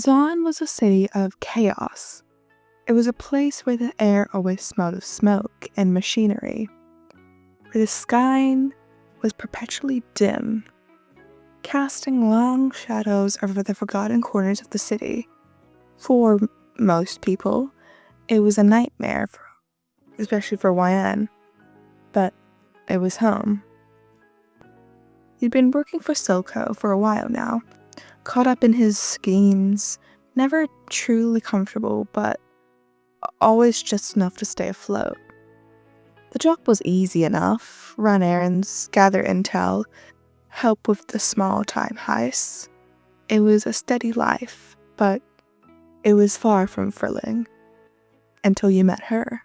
Zaun was a city of chaos. It was a place where the air always smelled of smoke and machinery, where the sky was perpetually dim, casting long shadows over the forgotten corners of the city. For most people, it was a nightmare, especially for YN, but it was home. He'd been working for Silco for a while now, caught up in his schemes, never truly comfortable, but always just enough to stay afloat. The job was easy enough: run errands, gather intel, help with the small-time heists. It was a steady life, but it was far from thrilling. Until you met her.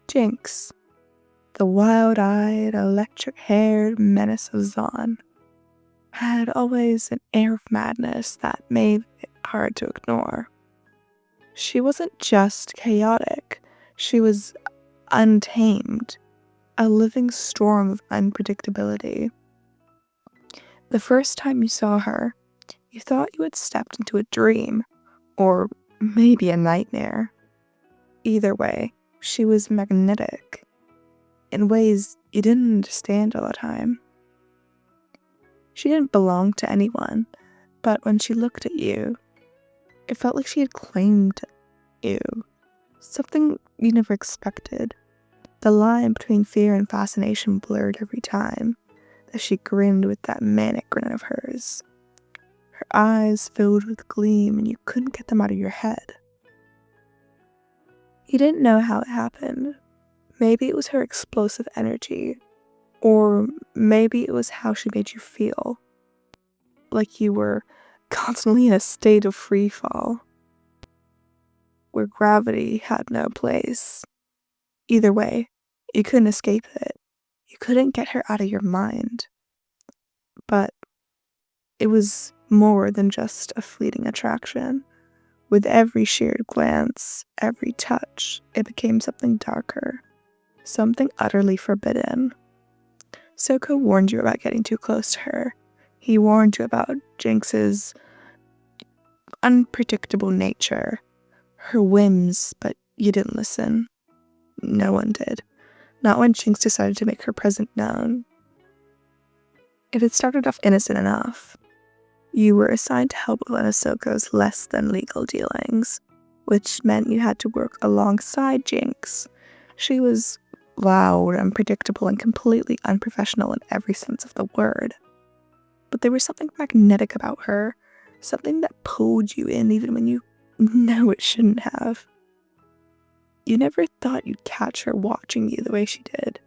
Jinx, the wild-eyed, electric-haired menace of Zaun, had always an air of madness that made it hard to ignore. She wasn't just chaotic, she was untamed, a living storm of unpredictability. The first time you saw her, you thought you had stepped into a dream, or maybe a nightmare. Either way, she was magnetic, in ways you didn't understand all the time. She didn't belong to anyone, but when she looked at you, it felt like she had claimed you. Something you never expected. The line between fear and fascination blurred every time as she grinned with that manic grin of hers. Her eyes filled with gleam and you couldn't get them out of your head. You didn't know how it happened. Maybe it was her explosive energy, or maybe it was how she made you feel. Like you were constantly in a state of free fall, where gravity had no place. Either way, you couldn't escape it. You couldn't get her out of your mind. But it was more than just a fleeting attraction. With every shared glance, every touch, it became something darker, something utterly forbidden. Silco warned you about getting too close to her. He warned you about Jinx's unpredictable nature, her whims, but you didn't listen. No one did. Not when Jinx decided to make her presence known. It had started off innocent enough. You were assigned to help with one of Silco's less than legal dealings, which meant you had to work alongside Jinx. She was loud, unpredictable, and completely unprofessional in every sense of the word. But there was something magnetic about her, something that pulled you in even when you know it shouldn't have. You never thought you'd catch her watching you the way she did.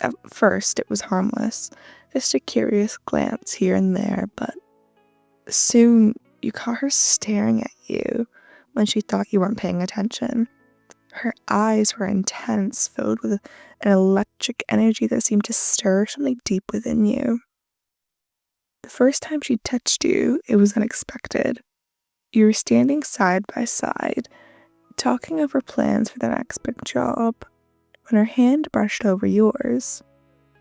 At first, it was harmless, just a curious glance here and there, but soon you caught her staring at you when she thought you weren't paying attention. Her eyes were intense, filled with an electric energy that seemed to stir something deep within you. The first time she touched you, it was unexpected. You were standing side by side, talking over plans for the next big job, when her hand brushed over yours.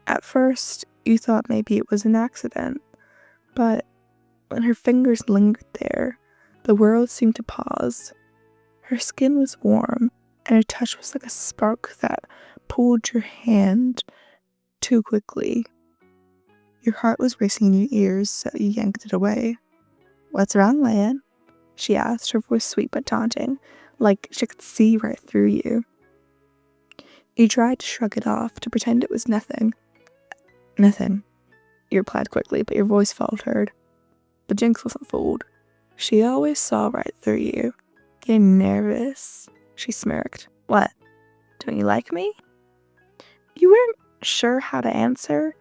At first, you thought maybe it was an accident, but when her fingers lingered there, the world seemed to pause. Her skin was warm, and her touch was like a spark that pulled your hand too quickly. Your heart was racing in your ears, so you yanked it away. "What's wrong, Lan?" she asked, her voice sweet but taunting, like she could see right through you. You tried to shrug it off, to pretend it was nothing. "Nothing," you replied quickly, but your voice faltered. But Jinx wasn't fooled. She always saw right through you. Getting nervous, she smirked. "What? Don't you like me?" You weren't sure how to answer.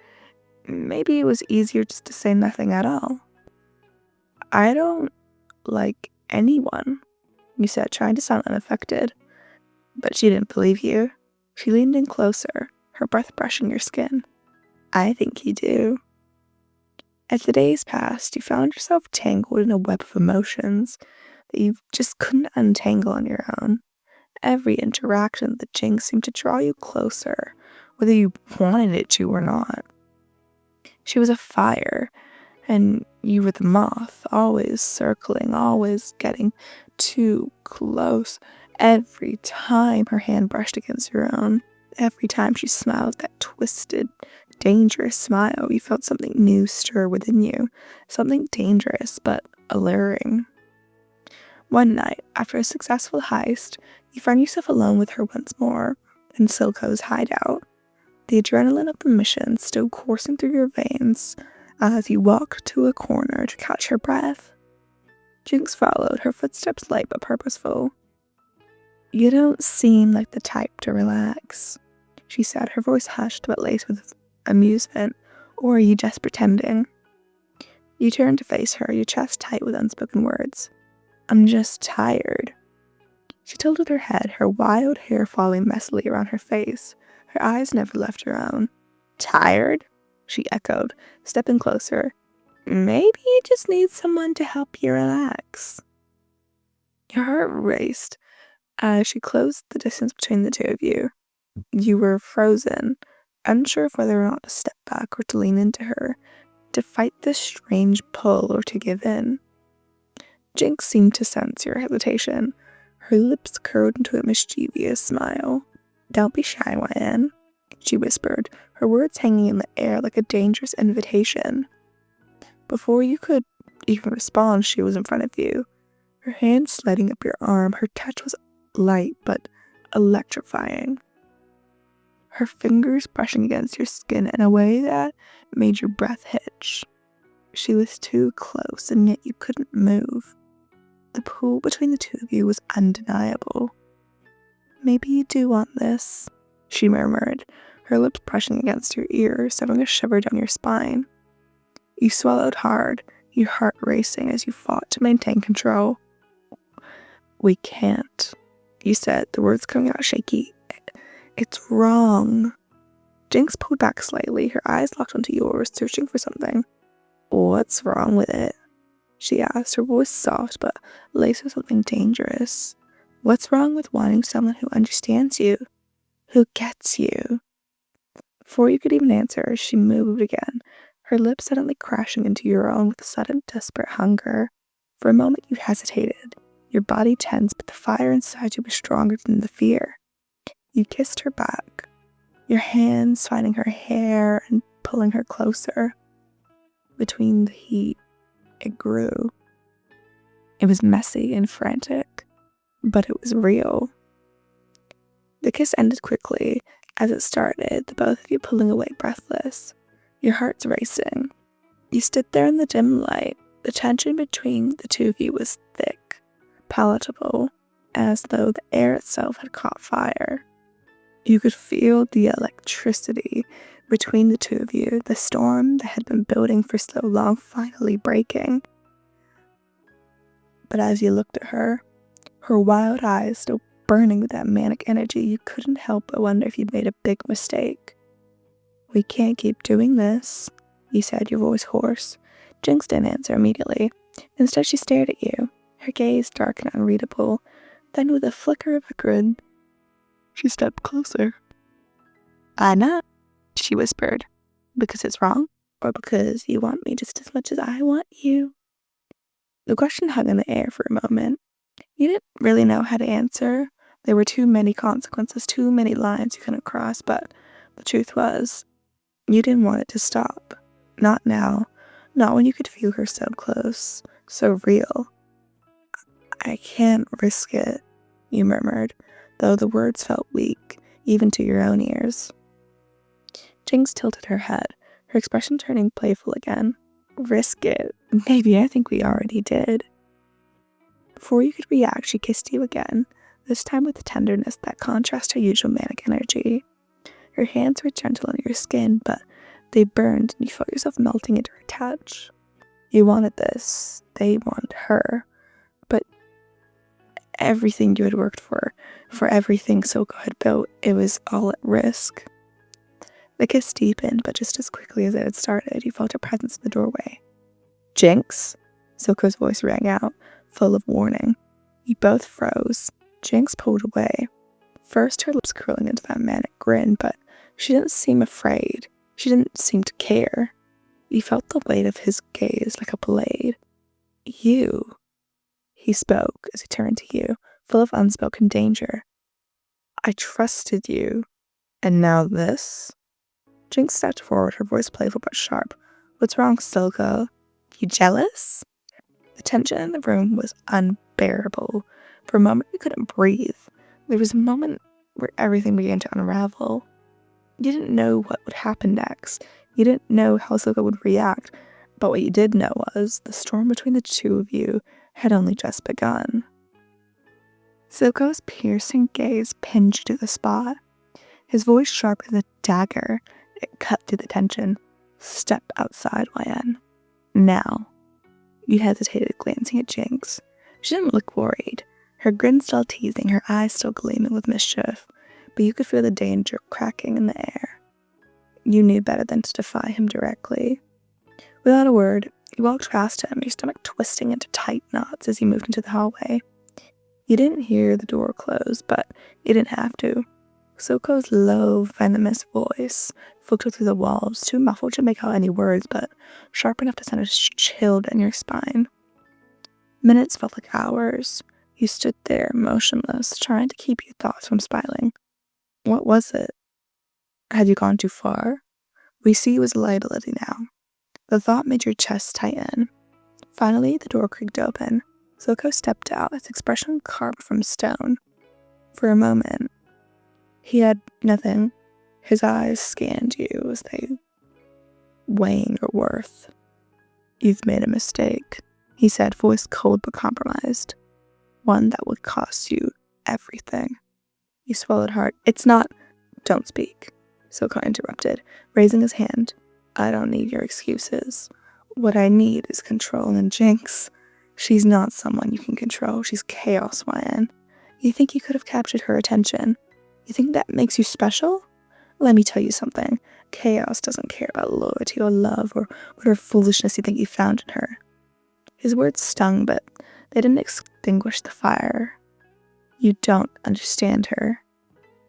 Maybe it was easier just to say nothing at all. "I don't like anyone," you said, trying to sound unaffected. But she didn't believe you. She leaned in closer, her breath brushing your skin. "I think you do." As the days passed, you found yourself tangled in a web of emotions that you just couldn't untangle on your own. Every interaction with the Jinx seemed to draw you closer, whether you wanted it to or not. She was a fire, and You were the moth, always circling, always getting too close. Every time her hand brushed against your own, every time she smiled that twisted, dangerous smile, you felt something new stir within you, something dangerous but alluring. One night, after a successful heist, you found yourself alone with her once more in Silco's hideout. The adrenaline of the mission still coursing through your veins as you walked to a corner to catch her breath. Jinx followed, her footsteps light but purposeful. "You don't seem like the type to relax," she said, her voice hushed but laced with amusement. "Or are you just pretending?" You turned to face her, your chest tight with unspoken words. "I'm just tired." She tilted her head, her wild hair falling messily around her face. Her eyes never left your own. "Tired?" she echoed, stepping closer. "Maybe you just need someone to help you relax." Your heart raced as she closed the distance between the two of you. You were frozen, unsure of whether or not to step back or to lean into her, to fight this strange pull or to give in. Jinx seemed to sense your hesitation. Her lips curled into a mischievous smile. "Don't be shy, YN," she whispered, her words hanging in the air like a dangerous invitation. Before you could even respond, she was in front of you, her hand sliding up your arm. Her touch was light but electrifying, her fingers brushing against your skin in a way that made your breath hitch. She was too close, and yet you couldn't move. The pull between the two of you was undeniable. "Maybe you do want this," she murmured, her lips brushing against your ear, sending a shiver down your spine. You swallowed hard, your heart racing as you fought to maintain control. "We can't," you said, the words coming out shaky. "It's wrong." Jinx pulled back slightly, her eyes locked onto yours, searching for something. "What's wrong with it?" she asked, her voice soft but laced with something dangerous. "What's wrong with wanting someone who understands you, who gets you?" Before you could even answer, she moved again, her lips suddenly crashing into your own with a sudden, desperate hunger. For a moment you hesitated, your body tense, but the fire inside you was stronger than the fear. You kissed her back, your hands finding her hair and pulling her closer. Between the heat, it grew. It was messy and frantic, but it was real. The kiss ended quickly. As it started, the both of you pulling away breathless, your hearts racing. You stood there in the dim light. The tension between the two of you was thick, palatable, as though the air itself had caught fire. You could feel the electricity between the two of you, the storm that had been building for so long finally breaking. But as you looked at her, her wild eyes still burning with that manic energy, you couldn't help but wonder if you'd made a big mistake. "We can't keep doing this," you said, your voice hoarse. Jinx didn't answer immediately. Instead, she stared at you, her gaze dark and unreadable. Then, with a flicker of a grin, she stepped closer. "Why not?" she whispered. "Because it's wrong? Or because you want me just as much as I want you?" The question hung in the air for a moment. You didn't really know how to answer. There were too many consequences, too many lines you couldn't cross, but the truth was, you didn't want it to stop. Not now. Not when you could feel her so close, so real. "I can't risk it," you murmured, though the words felt weak, even to your own ears. Jinx tilted her head, her expression turning playful again. "Risk it? Maybe I think we already did." Before you could react, she kissed you again, this time with a tenderness that contrasted her usual manic energy. Her hands were gentle on your skin, but they burned and you felt yourself melting into her touch. You wanted this. They wanted her. But everything you had worked for everything Silco had built, it was all at risk. The kiss deepened, but just as quickly as it had started, you felt a presence in the doorway. "Jinx?" Silco's voice rang out, full of warning. You both froze. Jinx pulled away, first her lips curling into that manic grin, but she didn't seem afraid. She didn't seem to care. You felt the weight of his gaze like a blade. You, he spoke as he turned to you, full of unspoken danger. I trusted you, and now this? Jinx stepped forward, her voice playful but sharp. What's wrong, Silco? You jealous? The tension in the room was unbearable. For a moment, you couldn't breathe. There was a moment where everything began to unravel. You didn't know what would happen next. You didn't know how Silco would react, but what you did know was the storm between the two of you had only just begun. Silco's piercing gaze pinned you to the spot. His voice sharp as a dagger. It cut through the tension. Step outside, YN. Now. You hesitated, glancing at Jinx. She didn't look worried. Her grin still teasing, her eyes still gleaming with mischief, but you could feel the danger cracking in the air. You knew better than to defy him directly. Without a word, you walked past him, your stomach twisting into tight knots as you moved into the hallway. You didn't hear the door close, but you didn't have to. Silco's low, venomous voice filtered through the walls, too muffled to make out any words, but sharp enough to send a chill down your spine. Minutes felt like hours. You stood there, motionless, trying to keep your thoughts from spiraling. What was it? Had you gone too far? We see you as a liability now. The thought made your chest tighten. Finally, the door creaked open. Silco stepped out, his expression carved from stone. For a moment, he had nothing. His eyes scanned you as they weighing your worth. You've made a mistake, he said, voice cold but compromised. One that would cost you everything. You swallowed hard. It's not... Don't speak, Silco interrupted, raising his hand. I don't need your excuses. What I need is control, and Jinx, she's not someone you can control. She's chaos, YN. You think you could have captured her attention? You think that makes you special? Let me tell you something. Chaos doesn't care about loyalty or love or whatever foolishness you think you found in her. His words stung, but they didn't extinguish the fire. You don't understand her.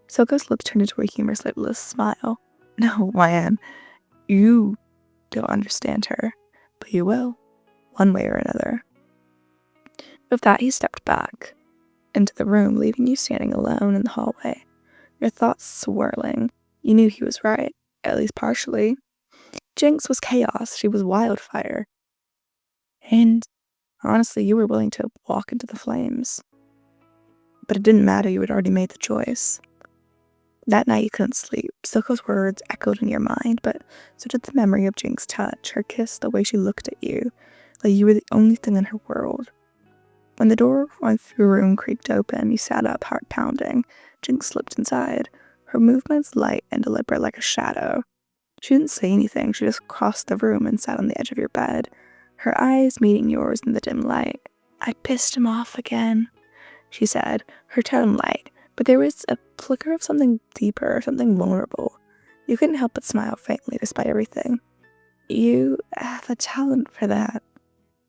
Silco's lips turned into a humorous, lipless smile. No, YN, you don't understand her, but you will, one way or another. With that, he stepped back into the room, leaving you standing alone in the hallway. Your thoughts swirling. You knew he was right, at least partially. Jinx was chaos, she was wildfire. And honestly, you were willing to walk into the flames. But it didn't matter, you had already made the choice. That night you couldn't sleep. Silco's words echoed in your mind, but so did the memory of Jinx's touch, her kiss, the way she looked at you, like you were the only thing in her world. When the door going through your room creaked open, you sat up, heart pounding. Jinx slipped inside, her movements light and deliberate like a shadow. She didn't say anything, she just crossed the room and sat on the edge of your bed, her eyes meeting yours in the dim light. I pissed him off again, she said, her tone light, but there was a flicker of something deeper, something vulnerable. You couldn't help but smile faintly despite everything. You have a talent for that.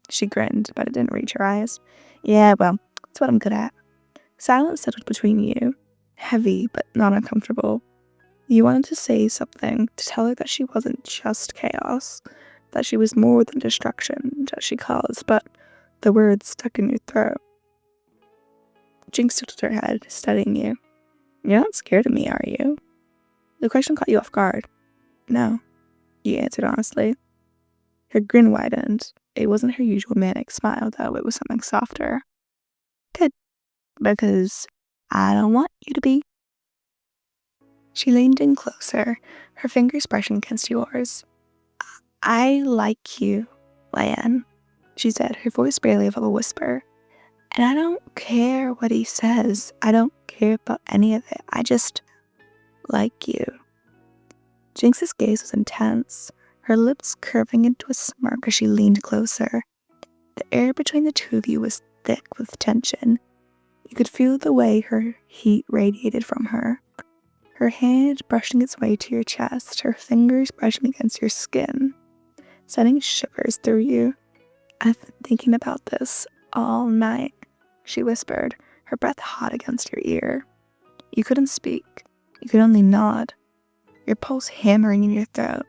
She grinned, but it didn't reach her eyes. Yeah, well, that's what I'm good at. Silence settled between you, heavy but not uncomfortable. You wanted to say something, to tell her that she wasn't just chaos, that she was more than destruction that she caused, but the words stuck in your throat. Jinx tilted her head, studying you. You're not scared of me, are you? The question caught you off guard. No, you answered honestly. Her grin widened. It wasn't her usual manic smile, though. It was something softer. Good, because I don't want you to be. She leaned in closer, her fingers brushing against yours. I like you, YN, she said, her voice barely above a whisper. And I don't care what he says. I don't care about any of it. I just like you. Jinx's gaze was intense, her lips curving into a smirk as she leaned closer. The air between the two of you was thick with tension. You could feel the way her heat radiated from her. Her hand brushing its way to your chest, her fingers brushing against your skin, sending shivers through you. I've been thinking about this all night, she whispered, her breath hot against your ear. You couldn't speak. You could only nod, your pulse hammering in your throat.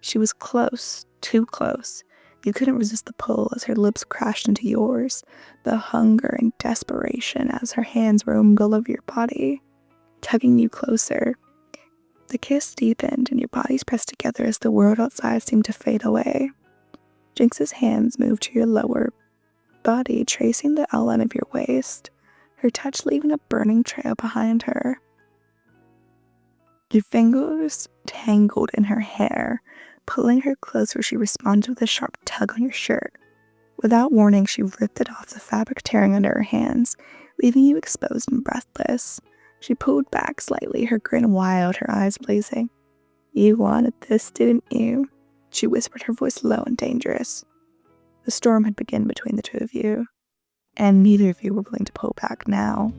She was close, too close. You couldn't resist the pull as her lips crashed into yours, the hunger and desperation as her hands roamed all over your body, tugging you closer. The kiss deepened and your bodies pressed together as the world outside seemed to fade away. Jinx's hands moved to your lower body, tracing the outline of your waist, her touch leaving a burning trail behind her. Your fingers tangled in her hair, pulling her closer. She responded with a sharp tug on your shirt. Without warning, she ripped it off, the fabric tearing under her hands, leaving you exposed and breathless. She pulled back slightly, her grin wild, her eyes blazing. "You wanted this, didn't you?" she whispered, her voice low and dangerous. The storm had begun between the two of you, and neither of you were willing to pull back now.